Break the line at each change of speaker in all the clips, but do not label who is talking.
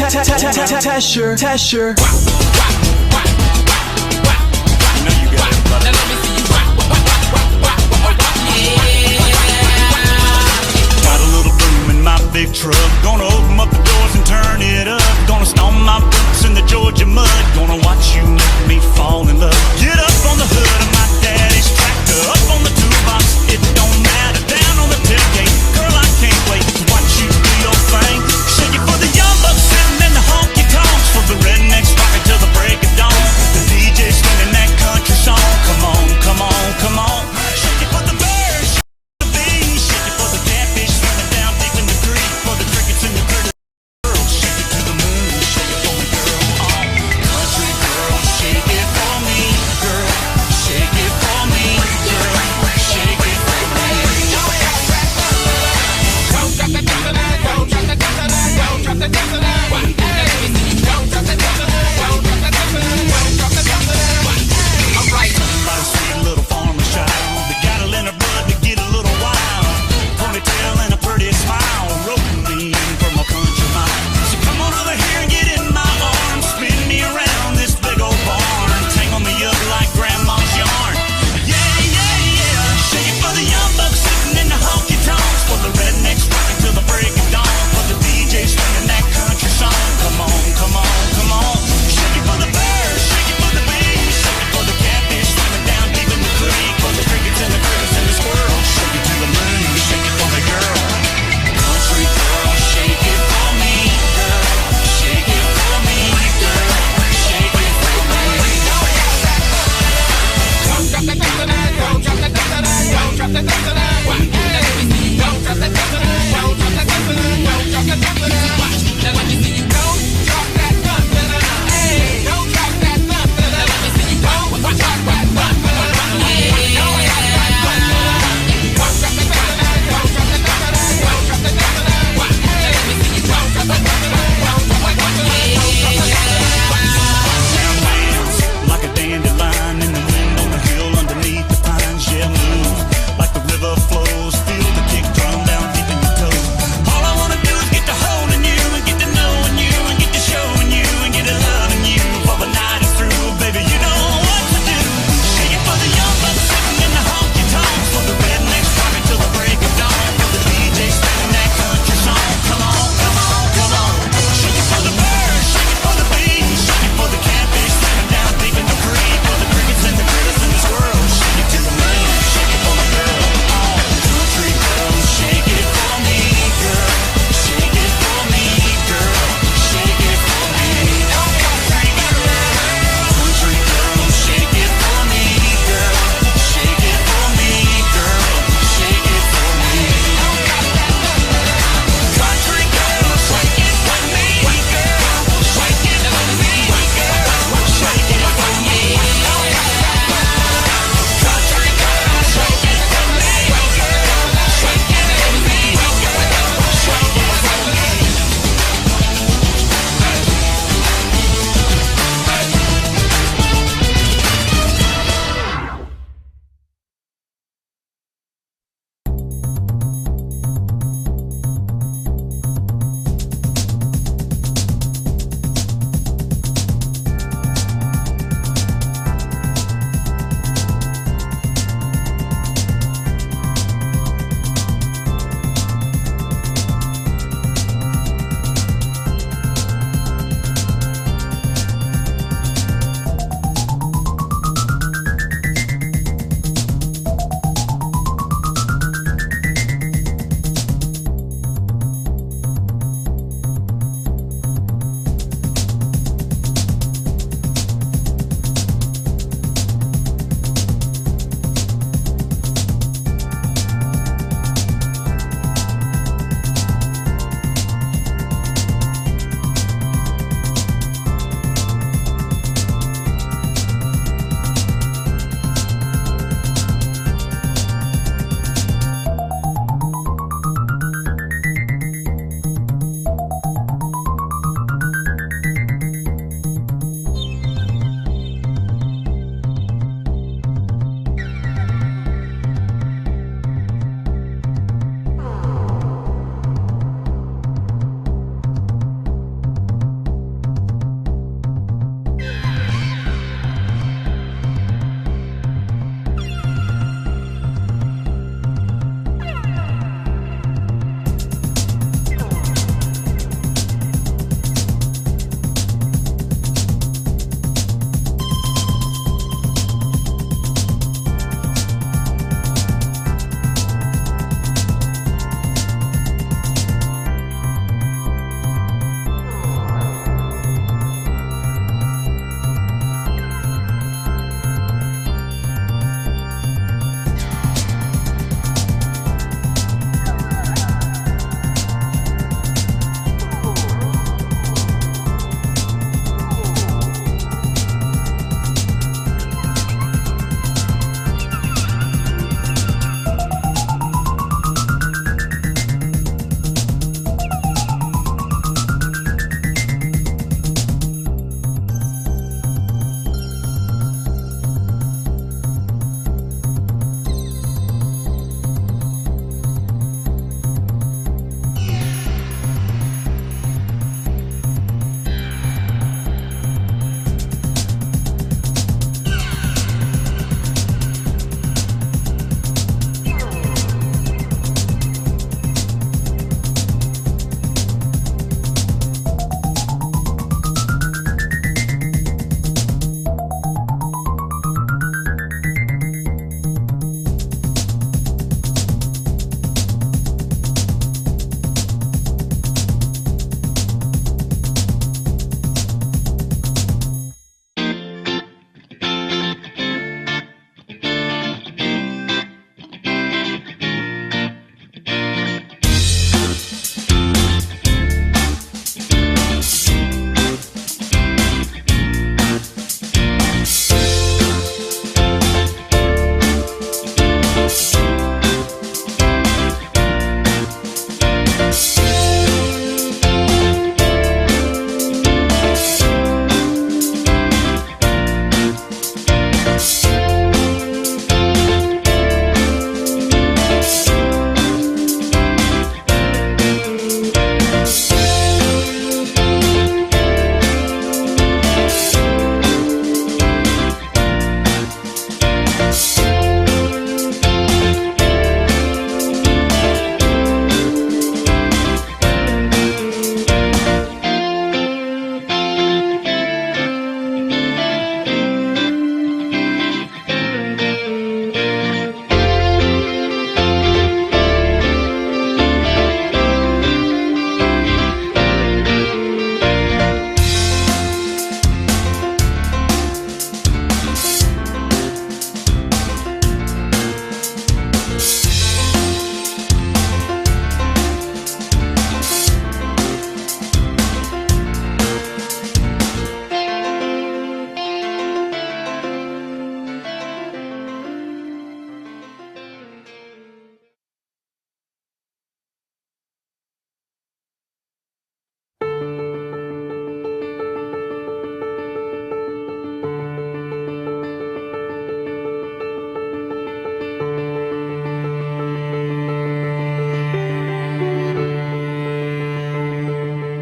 Tesher.
Big truck, gonna open up the doors and turn it up. Gonna stomp my boots in the Georgia mud. Gonna watch you make me fall in love. Get up on the hood of my daddy's tractor, up on the toolbox, it don't matter. Down on the tailgate, girl, I can't wait to watch you do your thing. Shake it for the young bucks and then the honky tonks, for the rednecks rockin' till the break of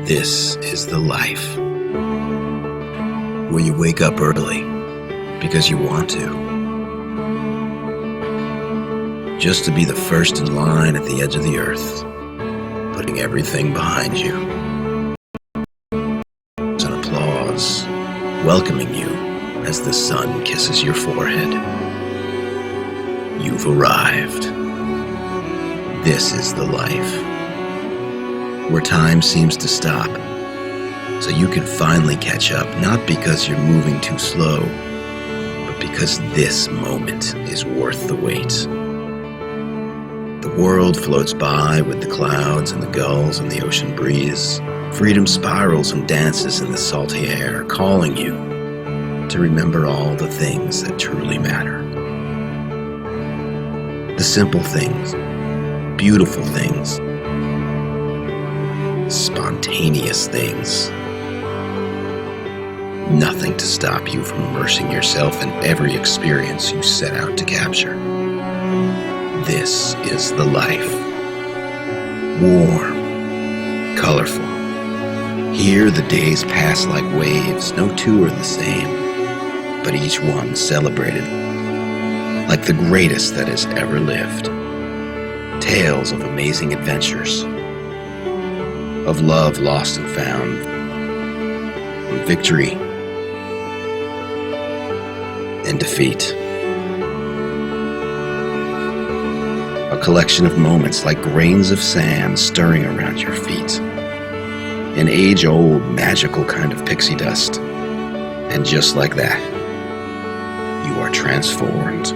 This is the life where you wake up early because you want to, just to be the first in line at the edge of the earth, putting everything behind you. An applause, welcoming you as the sun kisses your forehead. You've arrived. This is the life where time seems to stop, so you can finally catch up, not because you're moving too slow, but because this moment is worth the wait. The world floats by with the clouds and the gulls and the ocean breeze. Freedom spirals and dances in the salty air, calling you to remember all the things that truly matter. The simple things, beautiful things, spontaneous things. Nothing to stop you from immersing yourself in every experience you set out to capture. This is the life. Warm, colorful. Here the days pass like waves. No two are the same, but each one celebrated like the greatest that has ever lived. Tales of amazing adventures, of love lost and found, of victory and defeat. A collection of moments like grains of sand stirring around your feet. An age-old magical kind of pixie dust. And just like that, you are transformed.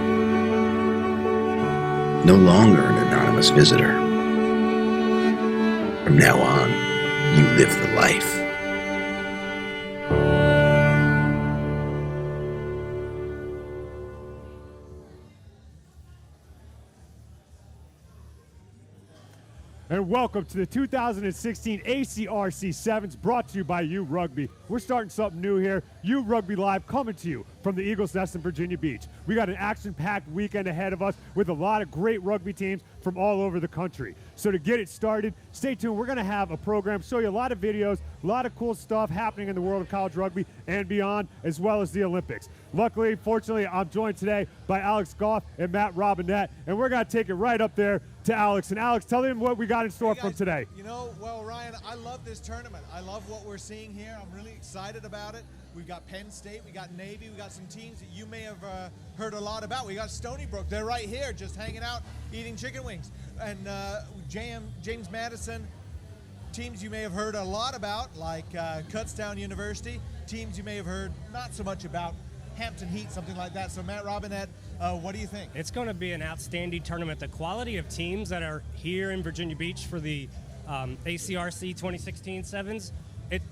No longer an anonymous visitor. From now on, you live the life.
And welcome to the 2016 ACRC Sevens, brought to you by URugby. We're starting something new here. URugby Live coming to you from the Eagles Nest in Virginia Beach. We got an action-packed weekend ahead of us with a lot of great rugby teams from all over the country. So to get it started, stay tuned. We're going to have a program, show you a lot of videos, a lot of cool stuff happening in the world of college rugby and beyond, as well as the Olympics. Luckily, fortunately, I'm joined today by Alex Goff and Matt Robinette, and we're going to take it right up there to Alex. And Alex, tell them what we got in store from today.
You know, well, Ryan, I love this tournament. I love what we're seeing here. I'm really excited about it. We've got Penn State, we got Navy, we got some teams that you may have heard a lot about. We got Stony Brook. They're right here, just hanging out, eating chicken wings. And James Madison, teams you may have heard a lot about, like Kutztown University. Teams you may have heard not so much about, Hampton Heat, something like that. So Matt Robinette, what do you think?
It's going to be an outstanding tournament. The quality of teams that are here in Virginia Beach for the ACRC 2016 Sevens,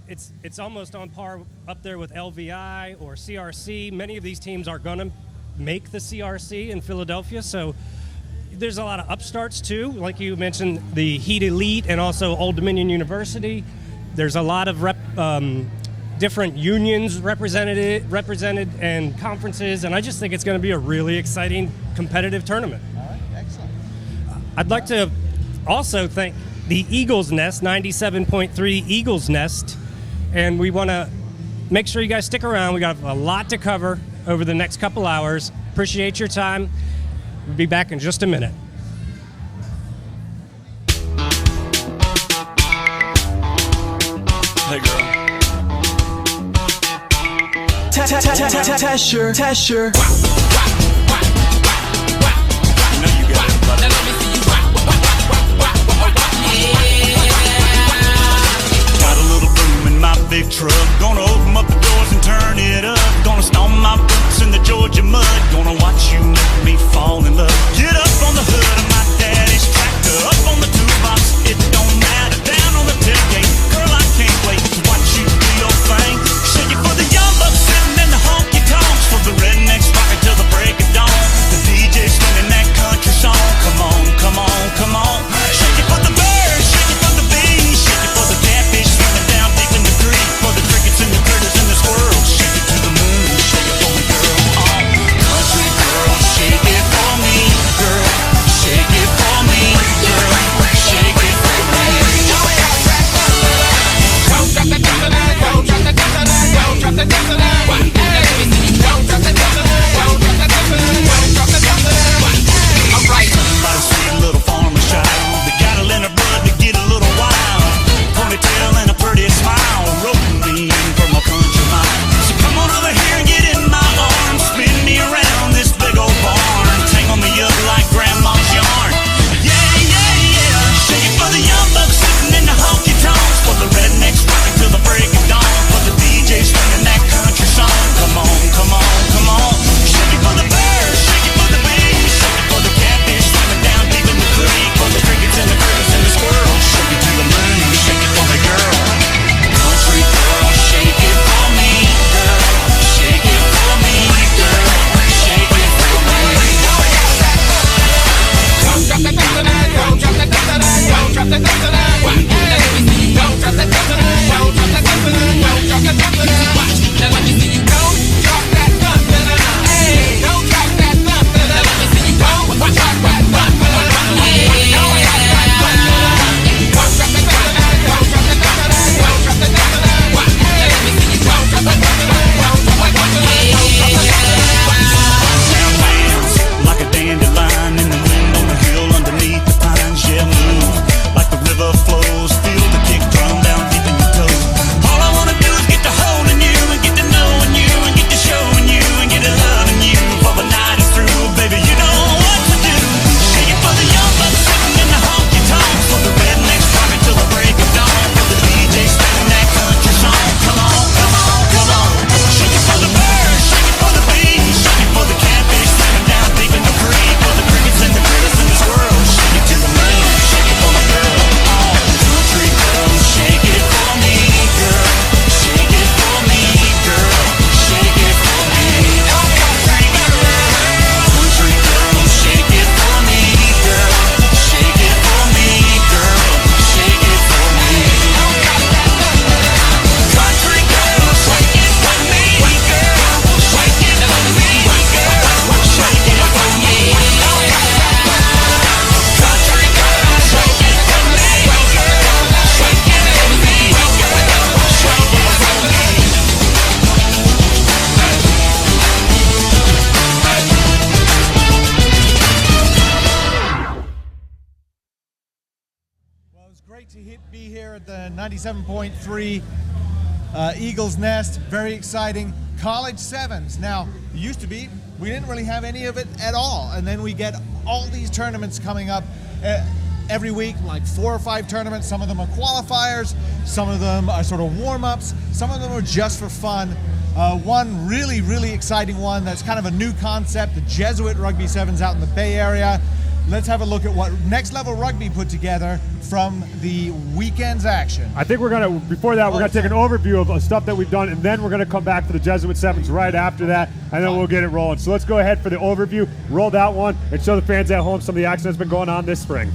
it's almost on par up there with LVI or CRC. Many of these teams are going to make the CRC in Philadelphia, so there's a lot of upstarts too. Like you mentioned, the Heat Elite and also Old Dominion University. There's a lot of different unions represented and conferences, and I just think it's going to be a really exciting competitive tournament.
All right, excellent.
I'd like to also thank the Eagles Nest, 97.3 Eagles Nest, and we want to make sure you guys stick around. We got a lot to cover over the next couple hours. Appreciate your time. We'll be back in just a minute.
Hey, girl.
Tesher.
You know you got it, buddy.
Now let me see you.
Got a little room in my big truck. Gonna open up the doors and turn it up. Gonna stomp my boots in the Georgia mud. Gonna watch you make me fall in love. Get up on the hood of my daddy's tractor. Up on the toolbox, it don't matter. Down on the tailgate, girl, I can't wait to watch you do your thing. Shake it for the young bucks sitting in the honky tonks. For the rednecks rockin' till the break of dawn. The DJ swinging that country song. Come on, come on, come on. Shake it for the birds, shake it for the bees. Shake it for the catfish swimming down deep in the creek. For the crickets and the critters and the squirrels. Shake it to the moon, shake it for me, girl.
be here at the 97.3 Eagles Nest. Very exciting. College Sevens. Now, it used to be, we didn't really have any of it at all. And then we get all these tournaments coming up every week, like 4 or 5 tournaments. Some of them are qualifiers. Some of them are sort of warm-ups. Some of them are just for fun. One really, really exciting one that's kind of a new concept, the Jesuit Rugby Sevens out in the Bay Area. Let's have a look at what Next Level Rugby put together from the weekend's action.
I think we're going to, before that, we're going to take an overview of stuff that we've done, and then we're going to come back to the Jesuit Sevens right after that, and then we'll get it rolling. So let's go ahead for the overview, roll that one, and show the fans at home some of the action that's been going on this spring.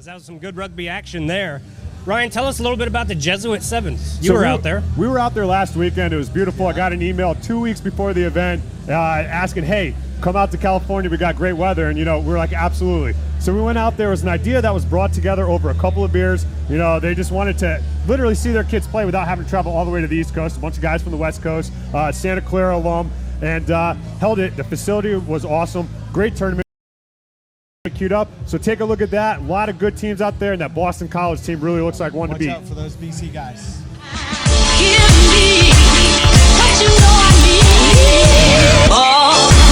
That was some good rugby action there. Ryan, tell us a little bit about the Jesuit Sevens. You were out there.
We were out there last weekend. It was beautiful. I got an email 2 weeks before the event asking, hey, come out to California. We got great weather. And, we were like, absolutely. So we went out there. It was an idea that was brought together over a couple of beers. They just wanted to literally see their kids play without having to travel all the way to the East Coast. A bunch of guys from the West Coast, Santa Clara alum, and held it. The facility was awesome. Great tournament. Queued up, so take a look at that. A lot of good teams out there, and that Boston College team really looks like one to beat.
Watch out for those BC guys.
Give me what you know I need. Oh.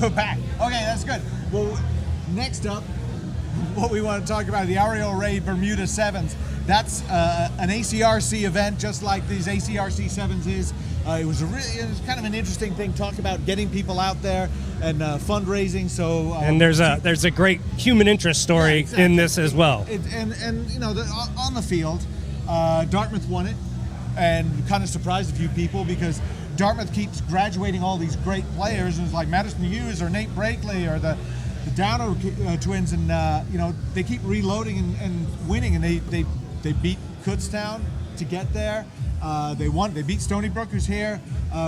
We're back. Okay, that's good. Well, next up, what we want to talk about, the Ariel Ray Bermuda Sevens. That's an ACRC event, just like these ACRC Sevens is. It was kind of an interesting thing. Talk about getting people out there and fundraising. So
and there's a great human interest story
exactly.
in this as well.
And you know, on the field, Dartmouth won it, and kind of surprised a few people because Dartmouth keeps graduating all these great players, and it's like Madison Hughes or Nate Brakely or the Downer twins, and they keep reloading and winning, and they beat Kutztown to get there. They beat Stony Brook, who's here.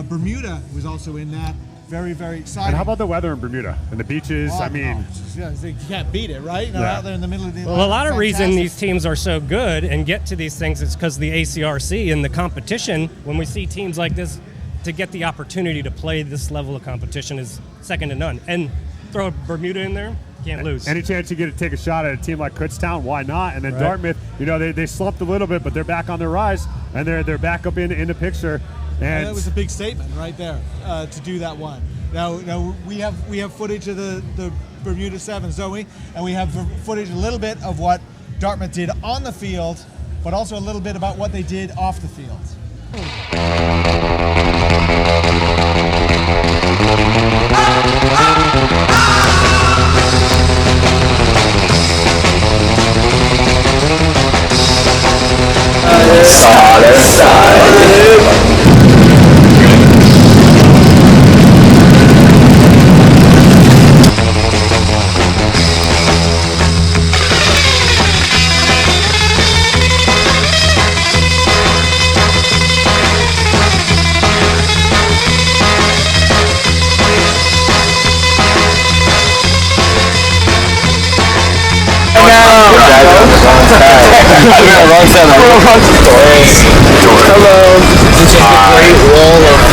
Bermuda was also in that. Very, very exciting.
And how about the weather in Bermuda and the beaches?
You can't beat it, right? Out there in the middle of the Atlantic.
Well, a lot of reason these teams are so good and get to these things is because the ACRC and the competition. When we see teams like this, to get the opportunity to play this level of competition is second to none. And throw Bermuda in there, can't lose.
Any chance you get to take a shot at a team like Kutztown, why not? And then Dartmouth, they slumped a little bit, but they're back on their rise, and they're back up in the picture. And
that was a big statement right there to do that one. Now we have footage of the Bermuda Sevens, don't we? And we have footage a little bit of what Dartmouth did on the field, but also a little bit about what they did off the field.
Hello. This is the Great Wall of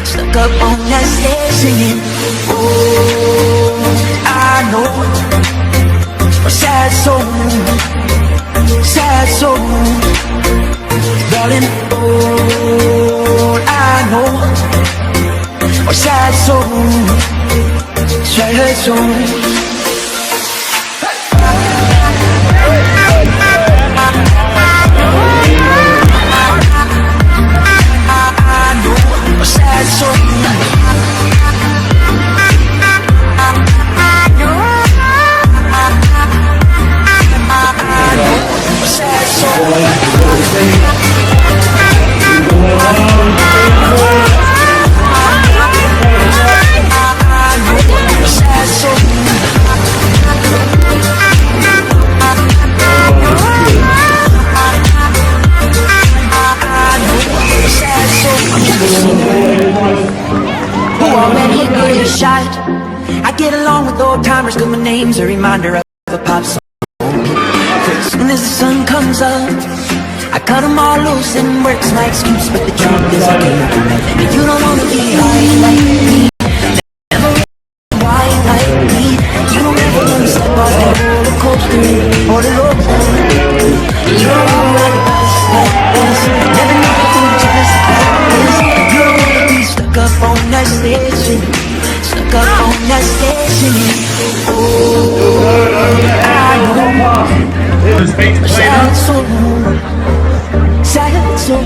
stuck up on that stage singing. Oh, I know a sad soul, darling. Oh, I know a sad soul. I get along with old timers, cause my name's a reminder of a pop song. As soon as the sun comes up, I cut them all loose and work's my excuse. But the truth is I can't do that. And you don't wanna be high like me. singing. Oh, I know. Sad soul, sad soul.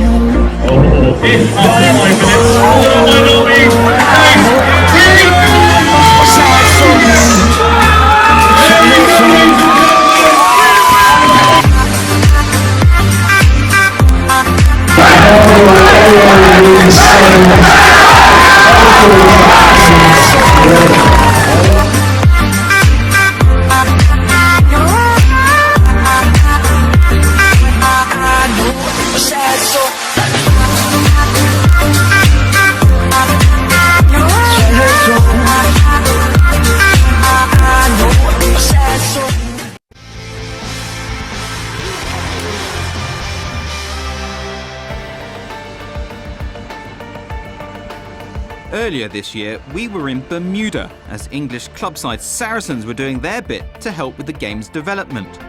Earlier this year, we were in Bermuda as English club side Saracens were doing their bit to help with the game's development.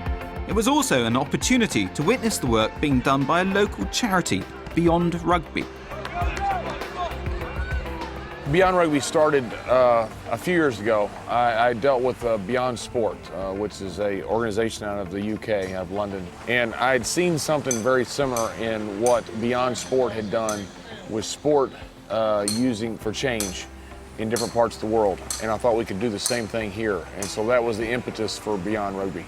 It was also an opportunity to witness the work being done by a local charity, Beyond Rugby.
Beyond Rugby started a few years ago. I dealt with Beyond Sport, which is an organization out of the UK, out of London. And I had seen something very similar in what Beyond Sport had done with sport using for change in different parts of the world. And I thought we could do the same thing here. And so that was the impetus for Beyond Rugby.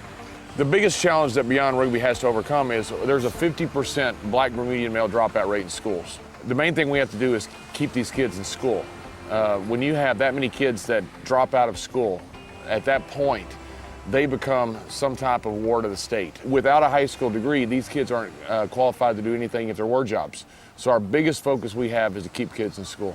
The biggest challenge that Beyond Rugby has to overcome is there's a 50% black Bermudian male dropout rate in schools. The main thing we have to do is keep these kids in school. When you have that many kids that drop out of school, at that point, they become some type of ward of the state. Without a high school degree, these kids aren't qualified to do anything if there were jobs. So our biggest focus we have is to keep kids in school.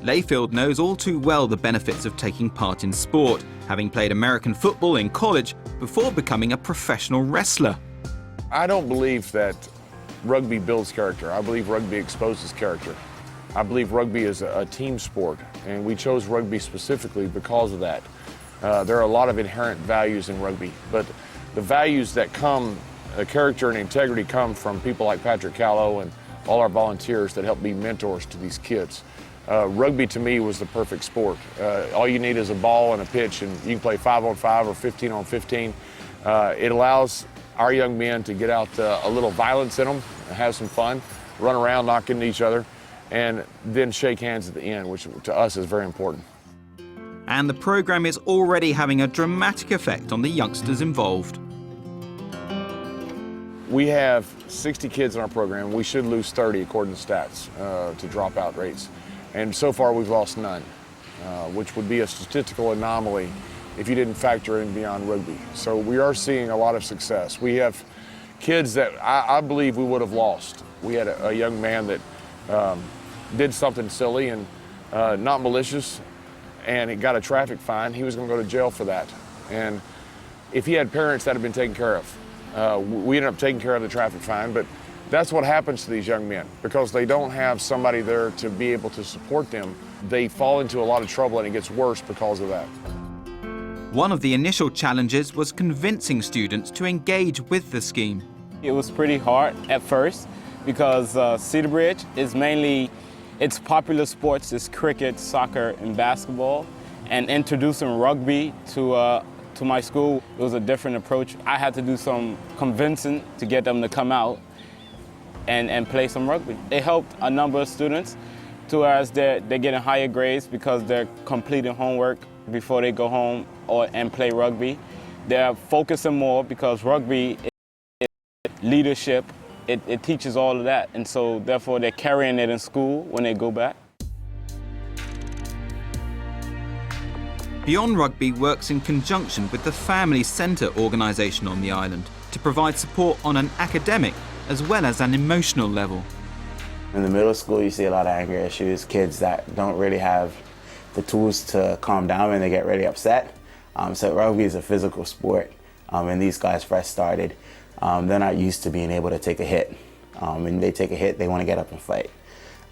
Layfield knows all too well the benefits of taking part in sport, having played American football in college before becoming a professional wrestler.
I don't believe that rugby builds character. I believe rugby exposes character. I believe rugby is a team sport, and we chose rugby specifically because of that. There are a lot of inherent values in rugby, but the values that come, character and integrity, come from people like Patrick Callow and all our volunteers that help be mentors to these kids. Rugby to me was the perfect sport. All you need is a ball and a pitch, and you can play 5-on-5 or 15-on-15. It allows our young men to get out a little violence in them, have some fun, run around, knock into each other, and then shake hands at the end, which to us is very important.
And the program is already having a dramatic effect on the youngsters involved.
We have 60 kids in our program. We should lose 30 according to stats to dropout rates. And so far we've lost none, which would be a statistical anomaly if you didn't factor in Beyond Rugby. So we are seeing a lot of success. We have kids that I believe we would have lost. We had a young man that did something silly and not malicious, and he got a traffic fine. He was going to go to jail for that. And if he had parents, that had been taken care of. We ended up taking care of the traffic fine, but that's what happens to these young men. Because they don't have somebody there to be able to support them, they fall into a lot of trouble, and it gets worse because of that.
One of the initial challenges was convincing students to engage with the scheme.
It was pretty hard at first because Cedar Bridge is mainly, its popular sports is cricket, soccer, and basketball. And introducing rugby to my school, it was a different approach. I had to do some convincing to get them to come out and play some rugby. It helped a number of students whereas they're getting higher grades because they're completing homework before they go home and play rugby. They're focusing more because rugby is leadership. It teaches all of that, and so therefore they're carrying it in school when they go back.
Beyond Rugby works in conjunction with the Family Centre organisation on the island to provide support on an academic as well as an emotional level.
In the middle school, you see a lot of anger issues, kids that don't really have the tools to calm down when they get really upset. So rugby is a physical sport, and these guys fresh started. They're not used to being able to take a hit. When they take a hit, they want to get up and fight.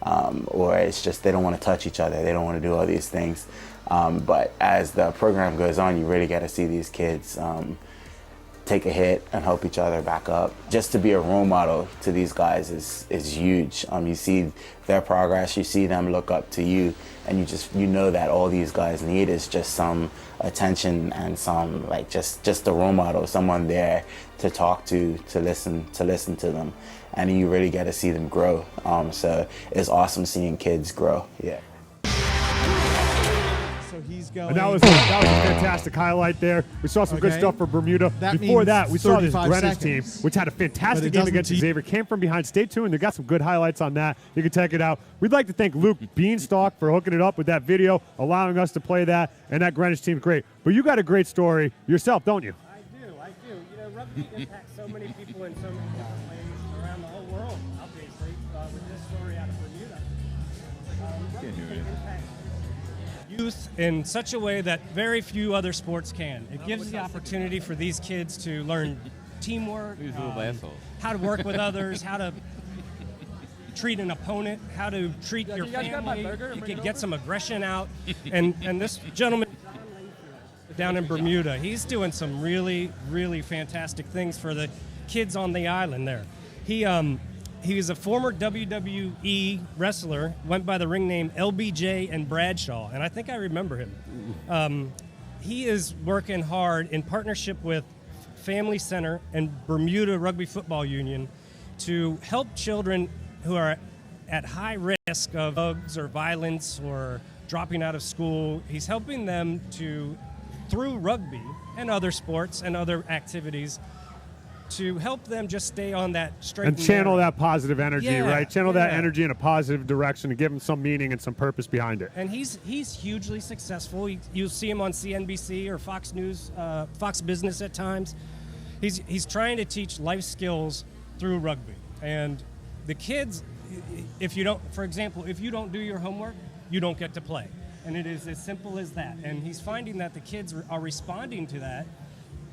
Or it's just they don't want to touch each other, they don't want to do all these things. But as the program goes on, you really get to see these kids take a hit and help each other back up. Just to be a role model to these guys is huge. You see their progress, you see them look up to you, and you know that all these guys need is just some attention and some just a role model, someone there to talk to listen to them, and you really get to see them grow. So it's awesome seeing kids grow. Yeah.
So he's going.
And that was a fantastic highlight there. We saw some good stuff for Bermuda. Before that, we saw this Greenwich team, which had a fantastic game against Xavier. Came from behind. Stay tuned. They got some good highlights on that. You can check it out. We'd like to thank Luke Beanstalk for hooking it up with that video, allowing us to play that. And that Greenwich team's great. But you got a great story yourself, don't you?
I do. You know, rugby impacts so many people in so many different ways around the whole world, obviously, with this story out of Bermuda. Rugby can impact youth in such a way that very few other sports can. It gives the opportunity for these kids to learn teamwork, how to work with others, how to treat an opponent, how to treat your family. You can get some aggression out. And this gentleman down in Bermuda, he's doing some really, really fantastic things for the kids on the island there. He was a former WWE wrestler, went by the ring name LBJ and Bradshaw, and I think I remember him. He is working hard in partnership with Family Center and Bermuda Rugby Football Union to help children who are at high risk of drugs or violence or dropping out of school. He's helping them to, through rugby and other sports and other activities, to help them just stay on that straight
and channel that positive energy, right? Channel that energy in a positive direction and give them some meaning and some purpose behind it.
And he's hugely successful. You'll see him on CNBC or Fox News, Fox Business at times. He's trying to teach life skills through rugby. And the kids, if you don't, for example, if you don't do your homework, you don't get to play. And it is as simple as that. And he's finding that the kids are responding to that.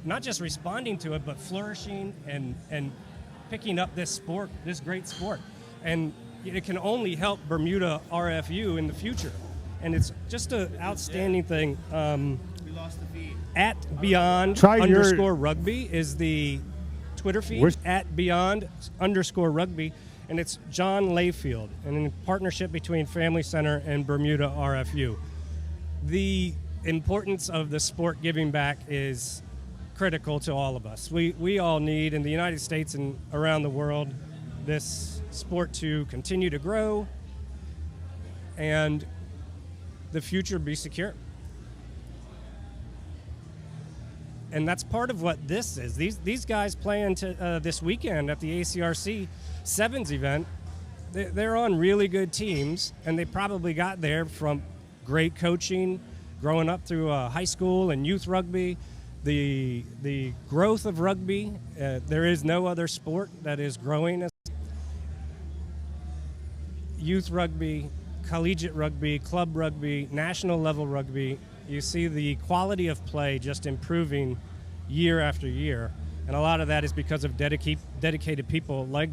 Not just responding to it, but flourishing and picking up this sport, this great sport. And it can only help Bermuda RFU in the future. And it's just an outstanding thing.
We lost the feed.
At Beyond _ Rugby is the Twitter feed. At Beyond _ Rugby. And it's John Layfield, and in partnership between Family Center and Bermuda RFU. The importance of the sport giving back is critical to all of us. We all need, in the United States and around the world, this sport to continue to grow and the future be secure. And that's part of what this is. These guys playing this weekend at the ACRC Sevens event, they're on really good teams, and they probably got there from great coaching, growing up through high school and youth rugby. The growth of rugby, there is no other sport that is growing as youth rugby, collegiate rugby, club rugby, national level rugby. You see the quality of play just improving year after year, and a lot of that is because of dedicated people like